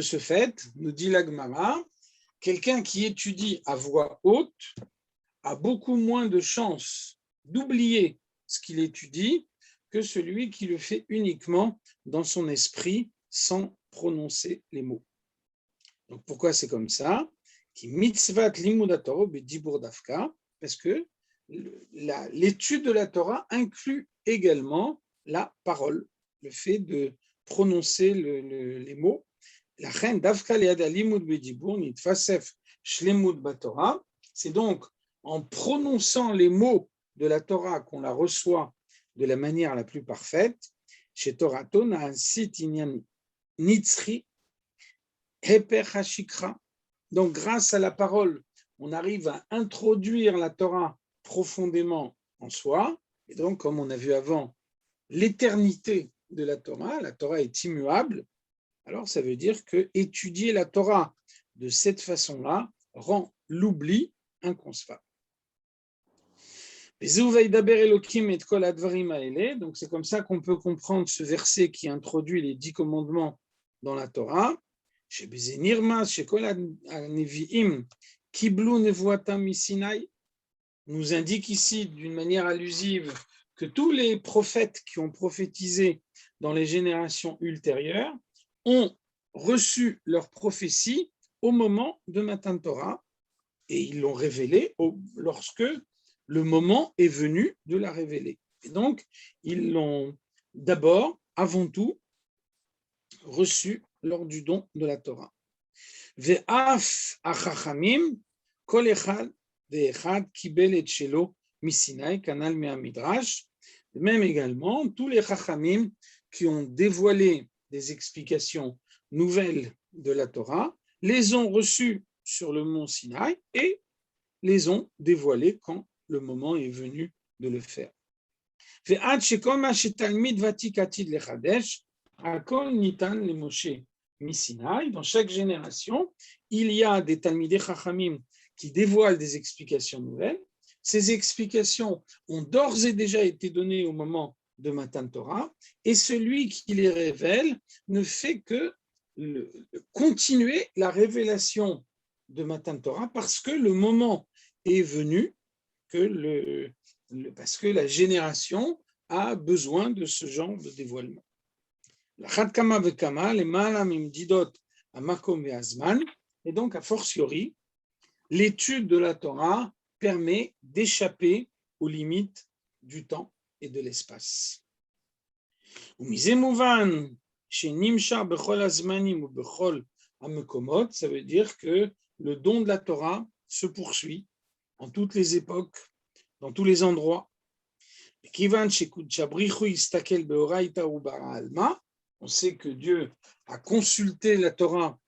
ce fait, nous dit la Gemara, quelqu'un qui étudie à voix haute a beaucoup moins de chances d'oublier ce qu'il étudie que celui qui le fait uniquement dans son esprit sans prononcer les mots. Donc pourquoi c'est comme ça? Parce que l'étude de la Torah inclut également la parole, le fait de prononcer les mots. C'est donc en prononçant les mots de la Torah qu'on la reçoit de la manière la plus parfaite. Chez Toraton a un site nitzri heper hashikra. Donc, grâce à la parole, on arrive à introduire la Torah profondément en soi. Et donc, comme on a vu avant, l'éternité de la Torah est immuable. Alors, ça veut dire que étudier la Torah de cette façon-là rend l'oubli inconcevable. Donc, c'est comme ça qu'on peut comprendre ce verset qui introduit les 10 commandements dans la Torah. Nous indique ici d'une manière allusive que tous les prophètes qui ont prophétisé dans les générations ultérieures ont reçu leur prophétie au moment de Matan Torah et ils l'ont révélée lorsque le moment est venu de la révéler. Et donc, ils l'ont d'abord, avant tout, reçu lors du don de la Torah. Ve'af achachamim kol echad ve'echad kibel et shelo misinai kanal me'amidrash. Même également, tous les chachamim qui ont dévoilé des explications nouvelles de la Torah les ont reçues sur le mont Sinaï et les ont dévoilées quand le moment est venu de le faire. Ve'ad shekol ma shetalmid vatik atid lechadesh akol nitan le Moshe Misinaï. Dans chaque génération, il y a des Talmidei Chachamim qui dévoilent des explications nouvelles. Ces explications ont d'ores et déjà été données au moment de Matan Torah, et celui qui les révèle ne fait que continuer la révélation de Matan Torah parce que le moment est venu parce que la génération a besoin de ce genre de dévoilement. Et donc, a fortiori, l'étude de la Torah permet d'échapper aux limites du temps et de l'espace. Ça veut dire que le don de la Torah se poursuit en toutes les époques, dans tous les endroits. On sait que Dieu a consulté la Torah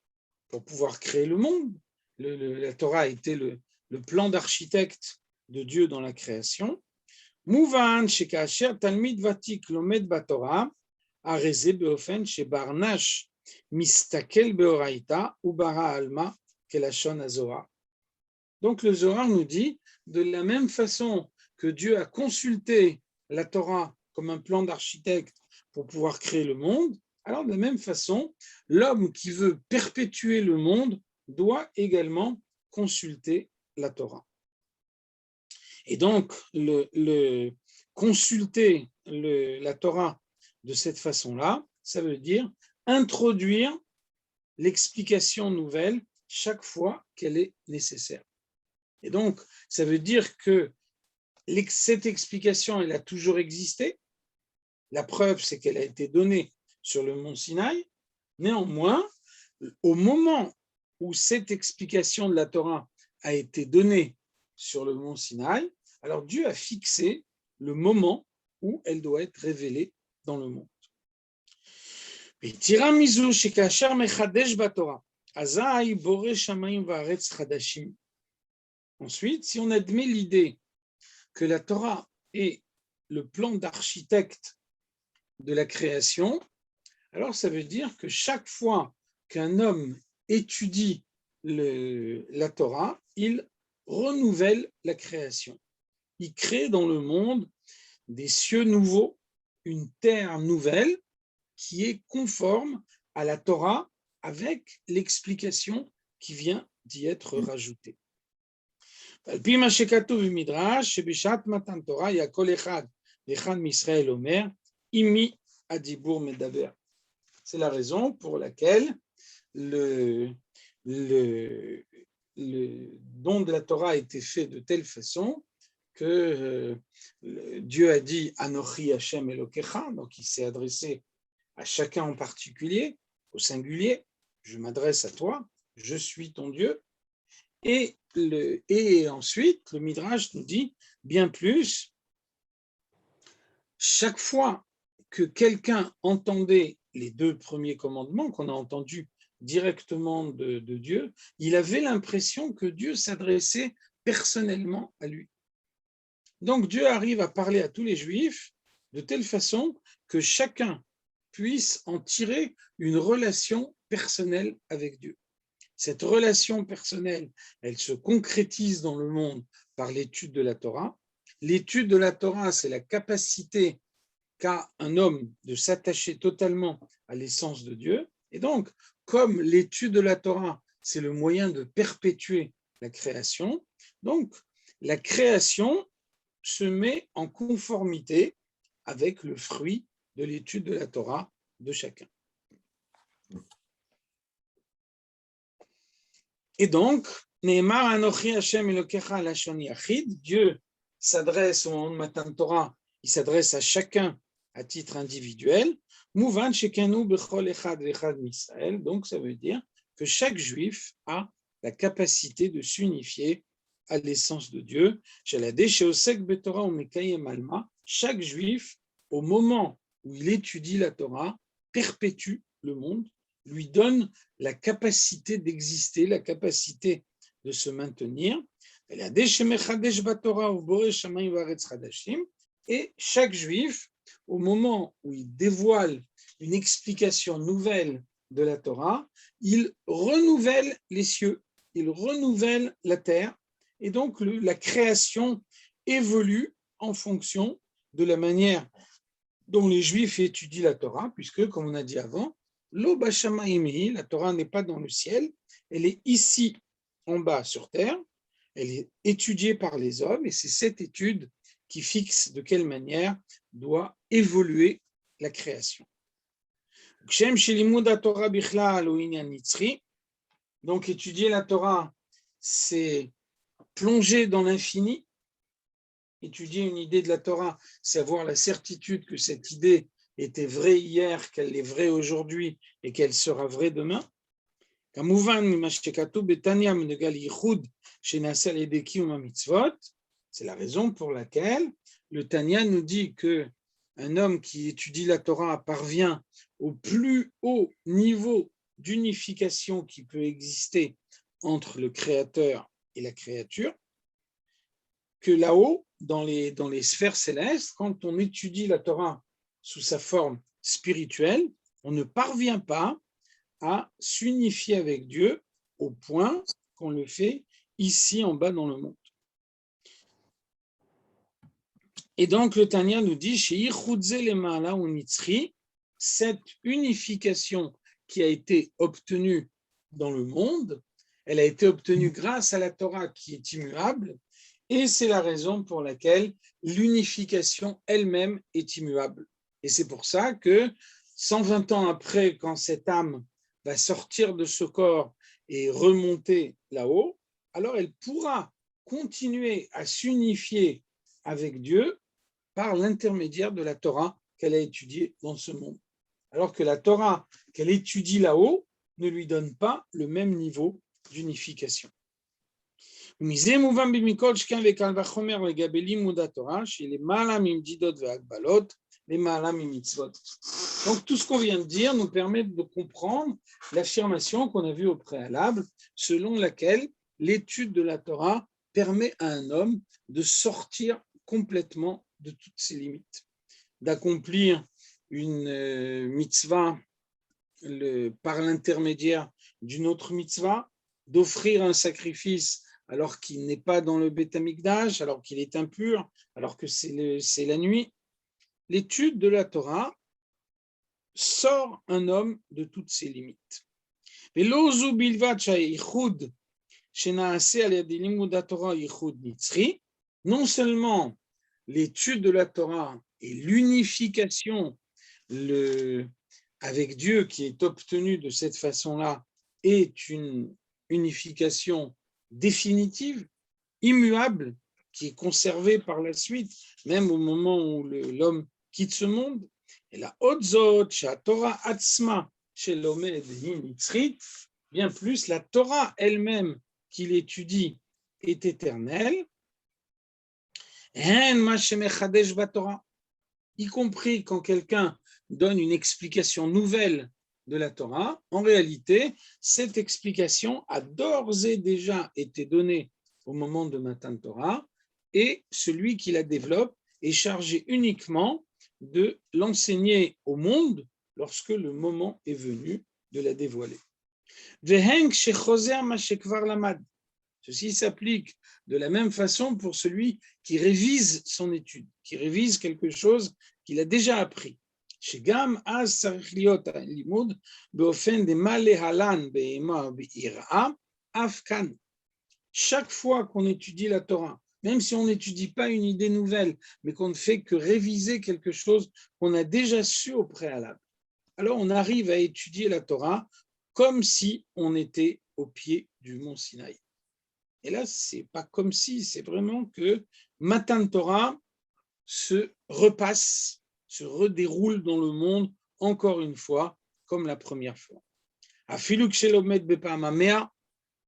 pour pouvoir créer le monde. La Torah a été le plan d'architecte de Dieu dans la création. Mouvan shekasher talmid vatik lomed batorah areze beofen shebarnash mistakel beoraita ubara alma kelashon azora. Donc le Zohar nous dit, de la même façon que Dieu a consulté la Torah comme un plan d'architecte pour pouvoir créer le monde, alors de la même façon, l'homme qui veut perpétuer le monde doit également consulter la Torah. Et donc, consulter la Torah de cette façon-là, ça veut dire introduire l'explication nouvelle chaque fois qu'elle est nécessaire. Et donc, ça veut dire que cette explication, elle a toujours existé. La preuve, c'est qu'elle a été donnée sur le mont Sinaï. Néanmoins, au moment où cette explication de la Torah a été donnée sur le mont Sinaï, alors Dieu a fixé le moment où elle doit être révélée dans le monde. Ensuite, si on admet l'idée que la Torah est le plan d'architecte de la création, alors ça veut dire que chaque fois qu'un homme étudie la Torah, il renouvelle la création. Il crée dans le monde des cieux nouveaux, une terre nouvelle qui est conforme à la Torah avec l'explication qui vient d'y être rajoutée. C'est la raison pour laquelle le don de la Torah a été fait de telle façon que Dieu a dit Anochi Hashem Elokecha, donc il s'est adressé à chacun en particulier, au singulier, je m'adresse à toi, je suis ton Dieu. Et ensuite, le Midrash nous dit bien plus, chaque fois que quelqu'un entendait les 2 premiers commandements qu'on a entendus directement de Dieu, il avait l'impression que Dieu s'adressait personnellement à lui. Donc Dieu arrive à parler à tous les Juifs de telle façon que chacun puisse en tirer une relation personnelle avec Dieu. Cette relation personnelle, elle se concrétise dans le monde par l'étude de la Torah. L'étude de la Torah, c'est la capacité qu'a un homme de s'attacher totalement à l'essence de Dieu. Et donc, comme l'étude de la Torah, c'est le moyen de perpétuer la création, donc la création se met en conformité avec le fruit de l'étude de la Torah de chacun. Et donc, Ne'emar Anochi Hashem Elokecha Lashon Yachid, Dieu s'adresse au moment de Matan Torah, il s'adresse à chacun à titre individuel. Mouvan Shekenu Bechol Echad Vechad Misraël, donc ça veut dire que chaque juif a la capacité de s'unifier à l'essence de Dieu. Chaque juif, au moment où il étudie la Torah, perpétue le monde, lui donne la capacité d'exister, la capacité de se maintenir. Et chaque juif, au moment où il dévoile une explication nouvelle de la Torah, il renouvelle les cieux, il renouvelle la terre, et donc la création évolue en fonction de la manière dont les Juifs étudient la Torah, puisque, comme on a dit avant, Lo b'shamayim hi, la Torah n'est pas dans le ciel, elle est ici en bas sur terre. elle est étudiée par les hommes et c'est cette étude qui fixe de quelle manière doit évoluer la création. Donc étudier la Torah, c'est plonger dans l'infini. Étudier une idée de la Torah, c'est avoir la certitude que cette idée était vraie hier, qu'elle est vraie aujourd'hui et qu'elle sera vraie demain. C'est la raison pour laquelle le Tanya nous dit que un homme qui étudie la Torah parvient au plus haut niveau d'unification qui peut exister entre le Créateur et la créature, que là-haut, dans les sphères célestes, quand on étudie la Torah sous sa forme spirituelle, on ne parvient pas à s'unifier avec Dieu au point qu'on le fait ici en bas dans le monde. Et donc le Tanya nous dit, cette unification qui a été obtenue dans le monde, elle a été obtenue grâce à la Torah qui est immuable, et c'est la raison pour laquelle l'unification elle-même est immuable. Et c'est pour ça que 120 ans après, quand cette âme va sortir de ce corps et remonter là-haut, alors elle pourra continuer à s'unifier avec Dieu par l'intermédiaire de la Torah qu'elle a étudiée dans ce monde. Alors que la Torah qu'elle étudie là-haut ne lui donne pas le même niveau d'unification. Donc tout ce qu'on vient de dire nous permet de comprendre l'affirmation qu'on a vue au préalable, selon laquelle l'étude de la Torah permet à un homme de sortir complètement de toutes ses limites, d'accomplir une mitzvah par l'intermédiaire d'une autre mitzvah, d'offrir un sacrifice alors qu'il n'est pas dans le Beth Amikdash, alors qu'il est impur, alors que c'est la nuit. L'étude de la Torah sort un homme de toutes ses limites. Non seulement l'étude de la Torah et l'unification avec Dieu qui est obtenue de cette façon-là est une unification définitive, immuable, qui est conservée par la suite, même au moment où l'homme quitte ce monde. Et la Otzot, Torah Atzma, Shelomed Nitzrit, bien plus, la Torah elle-même qu'il étudie est éternelle, y compris quand quelqu'un donne une explication nouvelle de la Torah, en réalité, cette explication a d'ores et déjà été donnée au moment de Matan Torah, et celui qui la développe est chargé uniquement de l'enseigner au monde lorsque le moment est venu de la dévoiler. Ceci s'applique de la même façon pour celui qui révise son étude, qui révise quelque chose qu'il a déjà appris. Chaque fois qu'on étudie la Torah, même si on n'étudie pas une idée nouvelle, mais qu'on ne fait que réviser quelque chose qu'on a déjà su au préalable, alors on arrive à étudier la Torah comme si on était au pied du mont Sinaï. Et là, c'est pas comme si, c'est vraiment que Matan Torah se repasse, se redéroule dans le monde encore une fois, comme la première fois.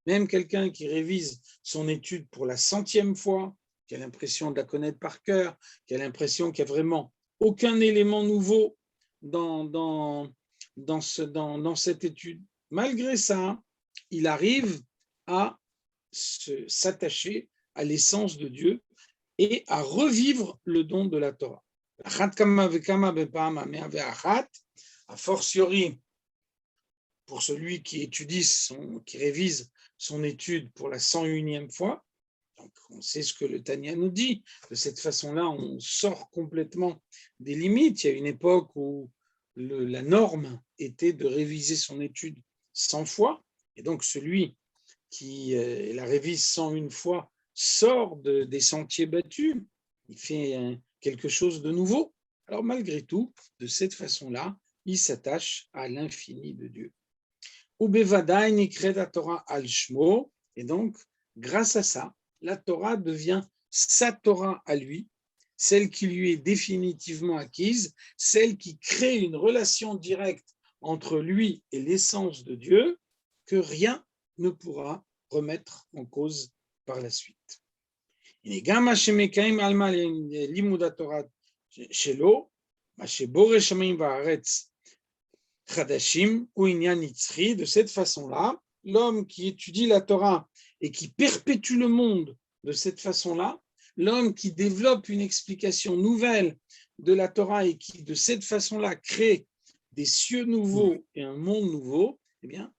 Même quelqu'un qui révise son étude pour la 100e fois, qui a l'impression de la connaître par cœur, qui a l'impression qu'il n'y a vraiment aucun élément nouveau dans cette étude. Malgré ça, il arrive à s'attacher à l'essence de Dieu et à revivre le don de la Torah. A fortiori, pour celui qui étudie, qui révise son étude pour la 101e fois, donc on sait ce que le Tanya nous dit. De cette façon-là, on sort complètement des limites. Il y a une époque où la norme était de réviser son étude 100 fois, et donc celui qui la révise 101 fois sort des sentiers battus, il fait quelque chose de nouveau. Alors malgré tout, de cette façon-là, il s'attache à l'infini de Dieu. Ubevadai nikret Torah al shmo, et donc, grâce à ça, la Torah devient sa Torah à lui, celle qui lui est définitivement acquise, celle qui crée une relation directe entre lui et l'essence de Dieu, que rien ne pourra remettre en cause par la suite. גם מה שמקיים עלמא לימוד התורה שלו, מה שבורא שמיים והארץ חדשים הוא עניין נצחי. De cette façon-là, l'homme qui étudie la Torah et qui perpétue le monde de cette façon-là, l'homme qui développe une explication nouvelle de la Torah et qui de cette façon-là crée des cieux nouveaux et un monde nouveau, eh bien,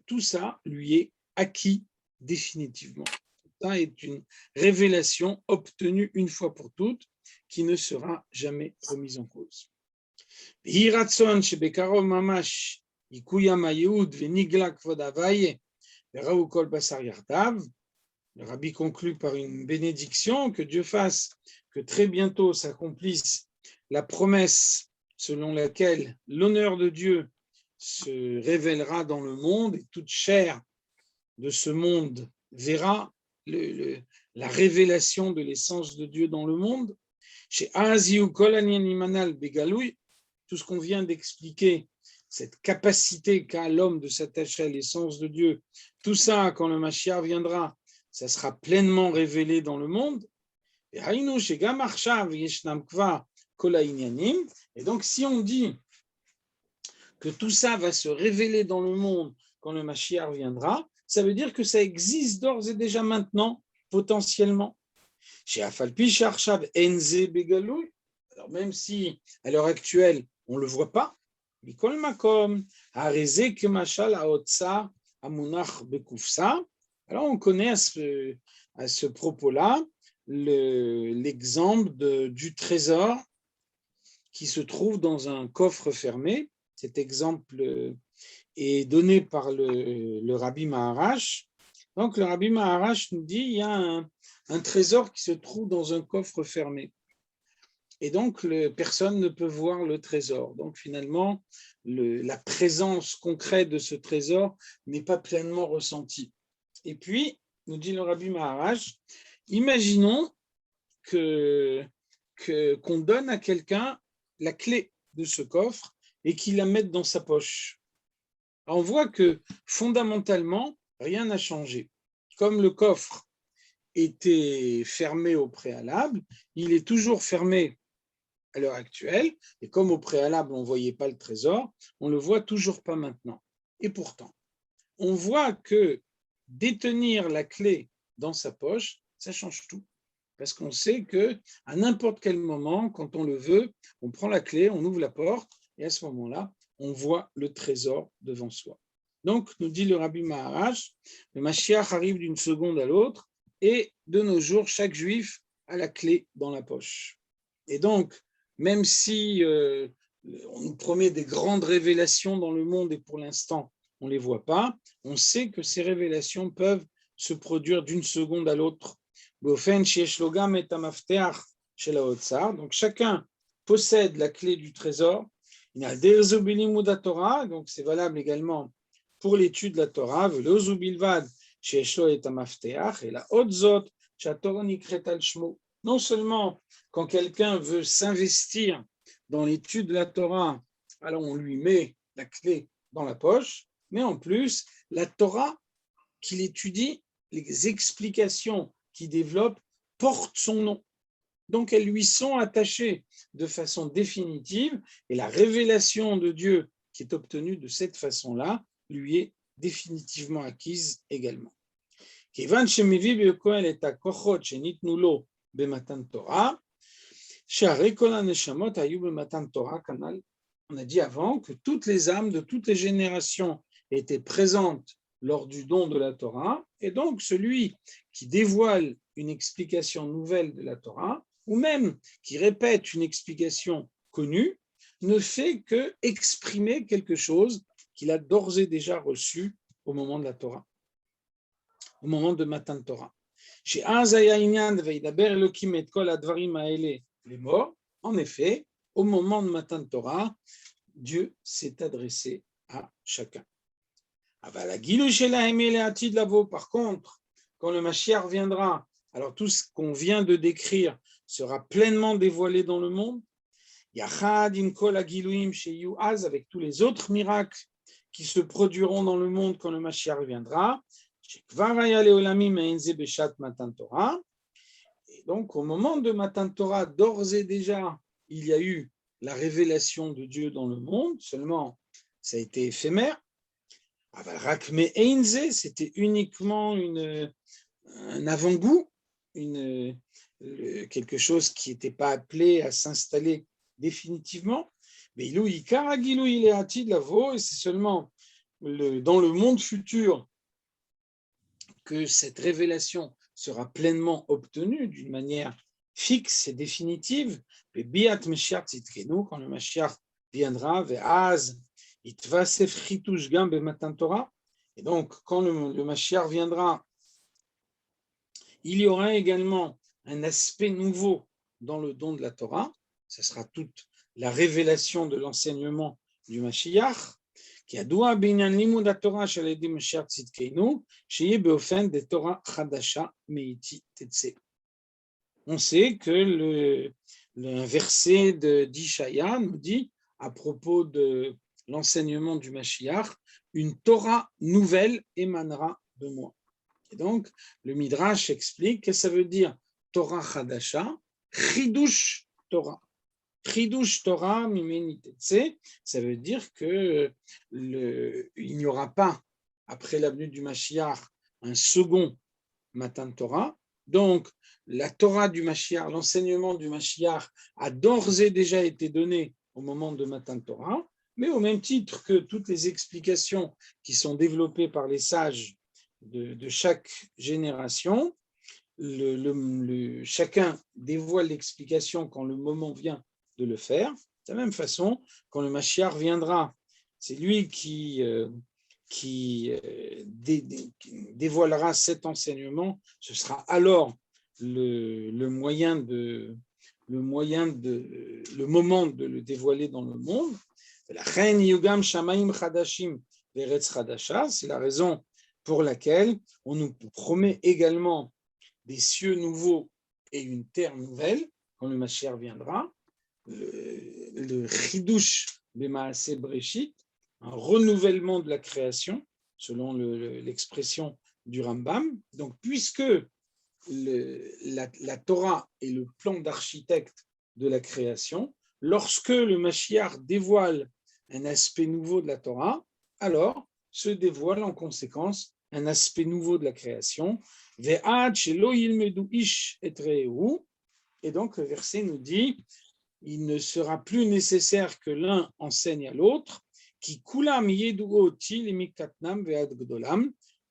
tout ça lui est acquis définitivement. Ça est une révélation obtenue une fois pour toutes qui ne sera jamais remise en cause. Le rabbi conclut par une bénédiction, que Dieu fasse que très bientôt s'accomplisse la promesse selon laquelle l'honneur de Dieu se révélera dans le monde et toute chair de ce monde verra la révélation de l'essence de Dieu dans le monde. Chez Aziou Kolanian Manal Begaloui, tout ce qu'on vient d'expliquer, cette capacité qu'a l'homme de s'attacher à l'essence de Dieu, tout ça, quand le Mashiach viendra, ça sera pleinement révélé dans le monde. Et donc, si on dit que tout ça va se révéler dans le monde quand le Mashiach viendra, ça veut dire que ça existe d'ores et déjà maintenant, potentiellement. Alors même si à l'heure actuelle, on ne le voit pas, alors on connaît à ce propos-là l'exemple du trésor qui se trouve dans un coffre fermé. Cet exemple est donné par le Rabbi Maharash. Donc le Rabbi Maharash nous dit il y a un trésor qui se trouve dans un coffre fermé. Et donc personne ne peut voir le trésor. Donc finalement, la présence concrète de ce trésor n'est pas pleinement ressentie. Et puis, nous dit le Rabbi Maharash, imaginons qu'on donne à quelqu'un la clé de ce coffre et qu'il la mette dans sa poche. Alors, on voit que fondamentalement, rien n'a changé. Comme le coffre était fermé au préalable, il est toujours fermé à l'heure actuelle, et comme au préalable, on ne voyait pas le trésor, on ne le voit toujours pas maintenant. Et pourtant, on voit que détenir la clé dans sa poche, ça change tout. Parce qu'on sait qu'à n'importe quel moment, quand on le veut, on prend la clé, on ouvre la porte, et à ce moment-là, on voit le trésor devant soi. Donc, nous dit le Rabbi Maharash, le Mashiach arrive d'une seconde à l'autre, et de nos jours, chaque juif a la clé dans la poche. Et donc, même si on nous promet des grandes révélations dans le monde, et pour l'instant, on ne les voit pas, on sait que ces révélations peuvent se produire d'une seconde à l'autre. Donc chacun possède la clé du trésor. Donc c'est valable également pour l'étude de la Torah. Non seulement quand quelqu'un veut s'investir dans l'étude de la Torah, alors on lui met la clé dans la poche, mais en plus, la Torah qu'il étudie, les explications qu'il développe, portent son nom. Donc, elles lui sont attachées de façon définitive et la révélation de Dieu qui est obtenue de cette façon-là lui est définitivement acquise également. On a dit avant que toutes les âmes de toutes les générations étaient présentes lors du don de la Torah, et donc celui qui dévoile une explication nouvelle de la Torah, ou même qui répète une explication connue, ne fait que exprimer quelque chose qu'il a d'ores et déjà reçu au moment de la Torah, au moment de Matan Torah. Chez Azaya Inyan Veidaber Elohim et Kol Advarim Haele, les morts, en effet, au moment de Matan Torah, Dieu s'est adressé à chacun. Par contre, quand le Mashiach viendra, alors tout ce qu'on vient de décrire sera pleinement dévoilé dans le monde. Yachad im kol hagiluim sheyu az, avec tous les autres miracles qui se produiront dans le monde quand le Mashiach viendra. Shekvar haya leolamim ein ze beshat Matan Torah. Et donc, au moment de Matan Torah, d'ores et déjà, il y a eu la révélation de Dieu dans le monde, seulement ça a été éphémère. Rakme Einze, c'était uniquement un avant-goût, quelque chose qui n'était pas appelé à s'installer définitivement. Mais et c'est seulement dans le monde futur que cette révélation sera pleinement obtenue d'une manière fixe et définitive. Quand le Mashiach viendra, et donc, quand le Mashiach viendra, il y aura également un aspect nouveau dans le don de la Torah. Ce sera toute la révélation de l'enseignement du Mashiach. On sait que le verset d'Ishaïa nous dit à propos de l'enseignement du Mashiach, une Torah nouvelle émanera de moi. Et donc, le Midrash explique que ça veut dire Torah Chadasha, Chidush Torah. Chidush Torah mimeni tetse, ça veut dire que il n'y aura pas, après la venue du Mashiach, un second Matan Torah. Donc, la Torah du Mashiach, l'enseignement du Mashiach a d'ores et déjà été donné au moment de Matan Torah, mais au même titre que toutes les explications qui sont développées par les sages de chaque génération, chacun dévoile l'explication quand le moment vient de le faire. De la même façon, quand le Mashiach viendra, c'est lui qui dévoilera cet enseignement. Ce sera alors le moment de le dévoiler dans le monde. C'est la raison pour laquelle on nous promet également des cieux nouveaux et une terre nouvelle quand le Mashiach viendra. Le Chidush B'Maaseh Breshit, un renouvellement de la création, selon l'expression du Rambam. Donc, puisque la Torah est le plan d'architecte de la création, lorsque le Mashiach dévoile un aspect nouveau de la Torah, alors se dévoile en conséquence un aspect nouveau de la création. Et donc, le verset nous dit, il ne sera plus nécessaire que l'un enseigne à l'autre,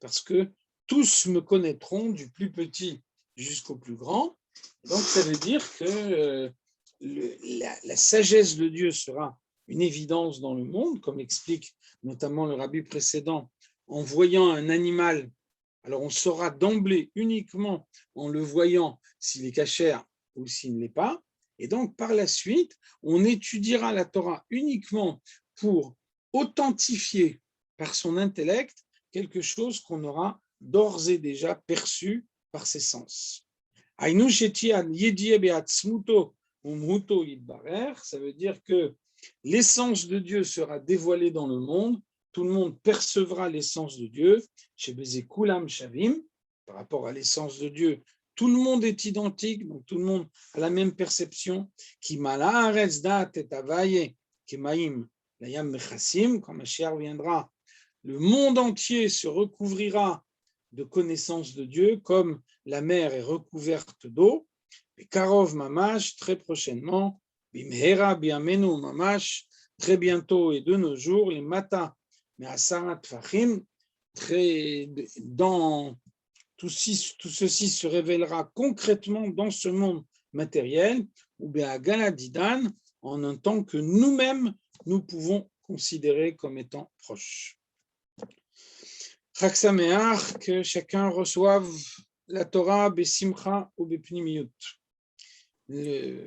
parce que tous me connaîtront du plus petit jusqu'au plus grand. Donc, ça veut dire que la sagesse de Dieu sera une évidence dans le monde, comme explique notamment le rabbi précédent, en voyant un animal. Alors, on saura d'emblée, uniquement en le voyant, s'il est cachère ou s'il ne l'est pas. Et donc, par la suite, on étudiera la Torah uniquement pour authentifier par son intellect quelque chose qu'on aura d'ores et déjà perçu par ses sens. Ça veut dire que l'essence de Dieu sera dévoilée dans le monde, tout le monde percevra l'essence de Dieu, chez Bezekulam Shavim, par rapport à l'essence de Dieu, tout le monde est identique, donc tout le monde a la même perception. Qui malaaretz dat et avaye kemaim layam mechassim, quand Mashiach viendra, le monde entier se recouvrira de connaissance de Dieu, comme la mer est recouverte d'eau. Et Karov mamash, très prochainement, bimhera biamenu mamash, très bientôt et de nos jours, les mata me'asarat fachim, tout ceci se révélera concrètement dans ce monde matériel, ou bien à Galadidan, en un temps que nous-mêmes, nous pouvons considérer comme étant proches. Chag Sameach, que chacun reçoive la Torah besimcha ou bepnimiyut.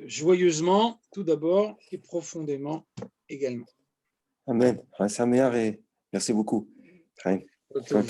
Joyeusement, tout d'abord, et profondément également. Amen. Et merci beaucoup. Bonne